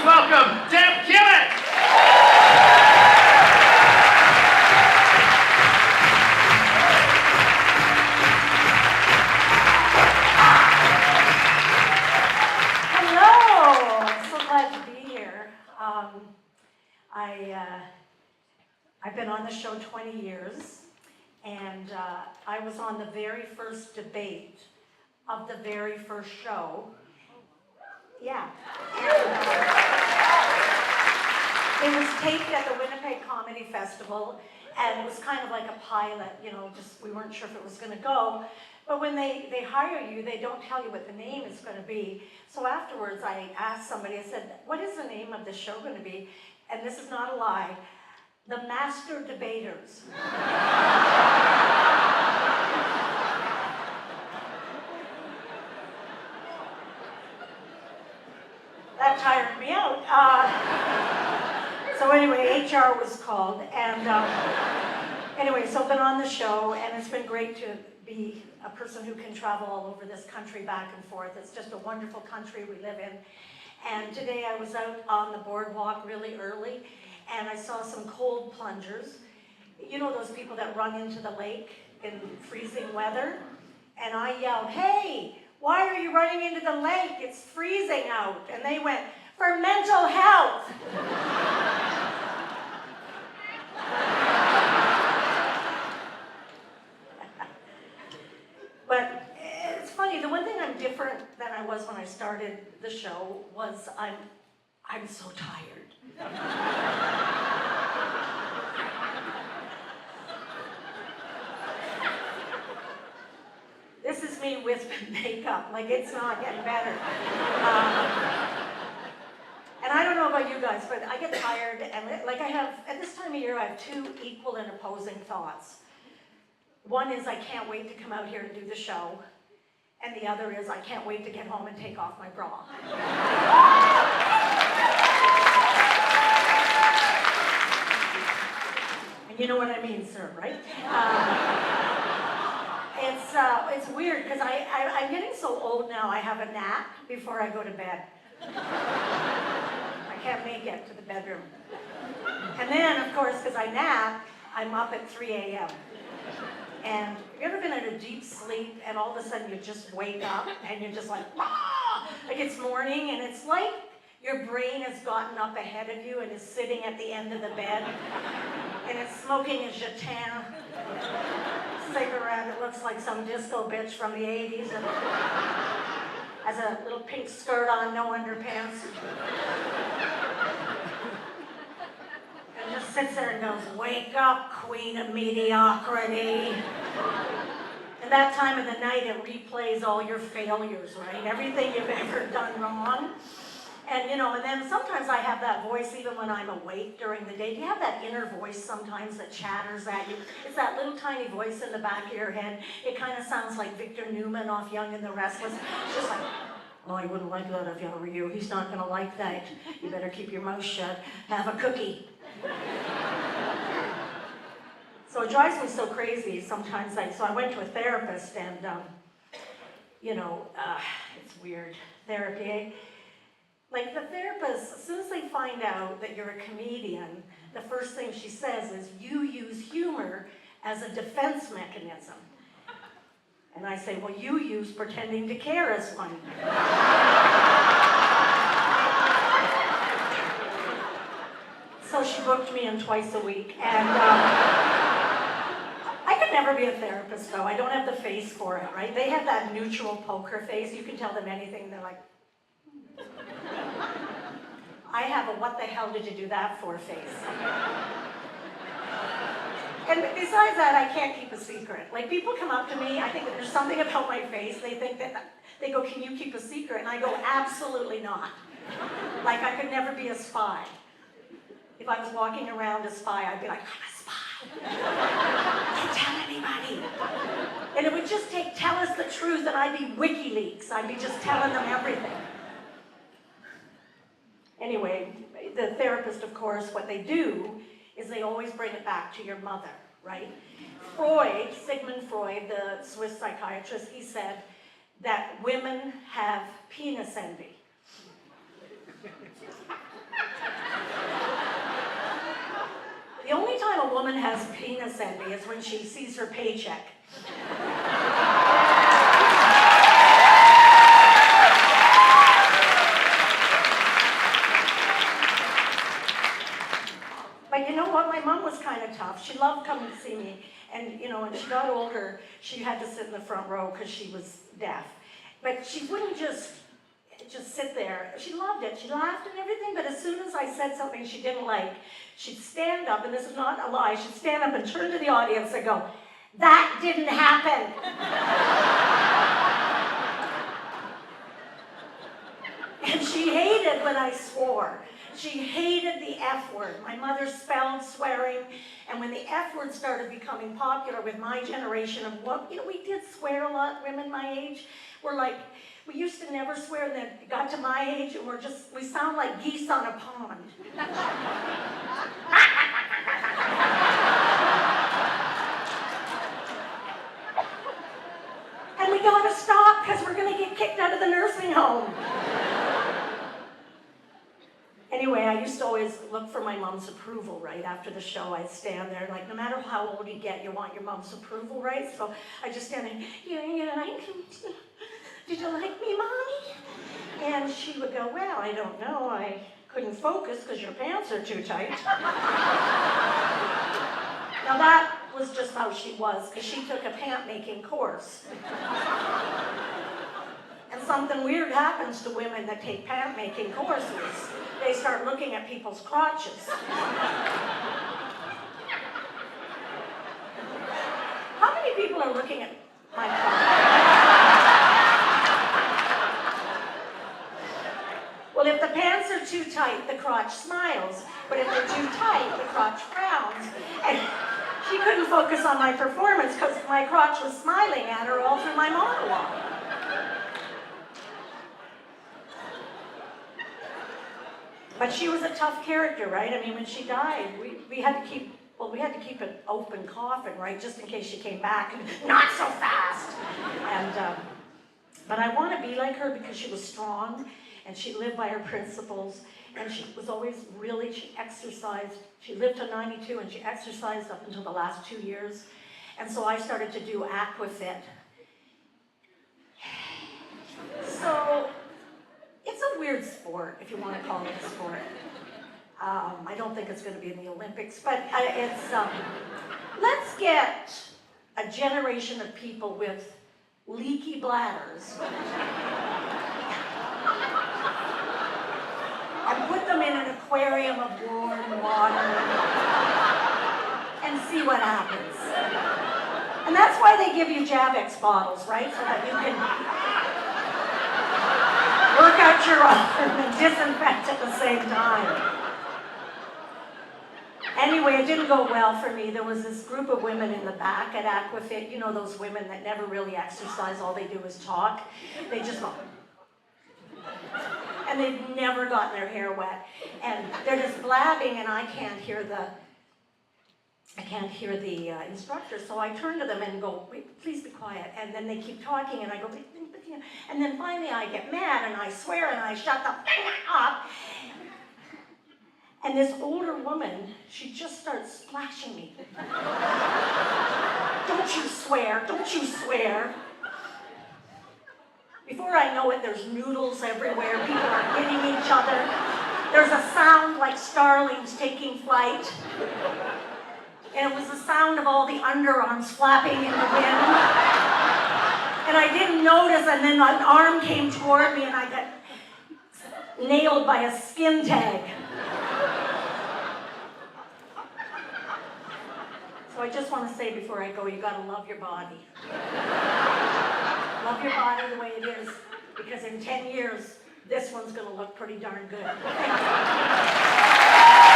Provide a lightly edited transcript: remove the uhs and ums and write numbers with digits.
welcome Deborah Kimmett. Hello, I'm so glad to be here. I've been on the show 20 years, and I was on the very first debate of the very first show. Yeah. And, it was taped at the Winnipeg Comedy Festival, and it was kind of like a pilot, you know, just we weren't sure if it was going to go. But when they hire you, they don't tell you what the name is going to be. So afterwards, I asked somebody, I said, what is the name of the show going to be? And this is not a lie, The Master Debaters. That tired me out. So anyway, HR was called, and anyway, so I've been on the show, and it's been great to be a person who can travel all over this country back and forth. It's just a wonderful country we live in. And today I was out on the boardwalk really early, and I saw some cold plungers. You know those people that run into the lake in freezing weather? And I yelled, hey, why are you running into the lake? It's freezing out. And they went, for mental health. But it's funny, the one thing I'm different than I was when I started the show was I'm so tired. This is me with makeup, like it's not getting better. And I don't know about you guys, but I get tired, and like I have, at this time of year, I have two equal and opposing thoughts. One is I can't wait to come out here and do the show, and the other is I can't wait to get home and take off my bra. And you know what I mean, sir, right? It's weird, because I'm getting so old now, I have a nap before I go to bed. I can't make it to the bedroom. And then, of course, because I nap, I'm up at 3 a.m. And have you ever been in a deep sleep and all of a sudden you just wake up and you're just like, ah! Like it's morning, and it's like your brain has gotten up ahead of you and is sitting at the end of the bed, and it's smoking a Jetan cigarette. It looks like some disco bitch from the 80s, and has a little pink skirt on, no underpants. And just sits there and goes, wake up, queen of mediocrity. And that time of the night, it replays all your failures, right? Everything you've ever done wrong. And, you know, and then sometimes I have that voice even when I'm awake during the day. Do you have that inner voice sometimes that chatters at you? It's that little tiny voice in the back of your head. It kind of sounds like Victor Newman off Young and the Restless. It's just like, oh, I wouldn't like that if I were you. He's not going to like that. You better keep your mouth shut. Have a cookie. So it drives me so crazy sometimes. So I went to a therapist, and, you know, it's weird. Therapy, eh? Like the therapist, as soon as they find out that you're a comedian, the first thing she says is, you use humor as a defense mechanism. And I say, well, you use pretending to care as one. So she booked me in twice a week, and I could never be a therapist, though. I don't have the face for it, right? They have that neutral poker face. You can tell them anything, they're like, I have a what the hell did you do that for face. And besides that, I can't keep a secret. Like, people come up to me, I think that there's something about my face, they think that, they go, can you keep a secret? And I go, absolutely not. Like, I could never be a spy. If I was walking around a spy, I'd be like, I'm a spy. Don't tell anybody. And it would just take, tell us the truth, and I'd be WikiLeaks. I'd be just telling them everything. Anyway, the therapist, of course, what they do is they always bring it back to your mother, right? Freud, Sigmund Freud, the Swiss psychiatrist, he said that women have penis envy. woman has penis envy is when she sees her paycheck. But you know what? My mom was kind of tough. She loved coming to see me. And, when she got older, she had to sit in the front row because she was deaf. But she wouldn't just sit there. She loved it. She laughed and everything, but as soon as I said something she didn't like, she'd stand up, and this is not a lie, she'd stand up and turn to the audience and go, "That didn't happen." And she hated when I swore. She hated the F word. My mother spelled swearing, and when the F word started becoming popular with my generation of we did swear a lot, women my age. We used to never swear, and then it got to my age, and we sound like geese on a pond. And we gotta stop, because we're gonna get kicked out of the nursing home. Anyway, I used to always look for my mom's approval, right? After the show, I'd stand there, no matter how old you get, you want your mom's approval, right? So I just stand there, "Did you like me, Mommy?" And she would go, "Well, I don't know. I couldn't focus because your pants are too tight." Now that was just how she was, because she took a pant-making course. And something weird happens to women that take pant-making courses. They start looking at people's crotches. How many people are looking at my crotch? Well, if the pants are too tight, the crotch smiles. But if they're too tight, the crotch frowns. And she couldn't focus on my performance because my crotch was smiling at her all through my monologue. But she was a tough character, right? I mean, when she died, we had to keep an open coffin, right? Just in case she came back, and not so fast. And, but I want to be like her because she was strong, and she lived by her principles, and she was always she exercised. She lived to 92, and she exercised up until the last 2 years. And so I started to do aquafit. So it's a weird sport, if you want to call it a sport. I don't think it's going to be in the Olympics, but let's get a generation of people with leaky bladders and put them in an aquarium of warm water and see what happens. And that's why they give you Javex bottles, right? So that you can work out your arm and disinfect at the same time. Anyway, it didn't go well for me. There was this group of women in the back at Aquafit. You know those women that never really exercise, all they do is talk. They just go. And they've never gotten their hair wet. And they're just blabbing, and I can't hear the instructor. So I turn to them and go, "Wait, please be quiet." And then they keep talking, and I go, "Wait, and then finally I get mad, and I swear, and I shut the thing up. And this older woman, she just starts splashing me. "Don't you swear, don't you swear." Before I know it, there's noodles everywhere. People are hitting each other. There's a sound like starlings taking flight. And it was the sound of all the underarms flapping in the wind. And I didn't notice, and then an arm came toward me, and I got nailed by a skin tag. So I just want to say before I go, you got to love your body. Love your body the way it is, because in 10 years, this one's going to look pretty darn good. Thank you.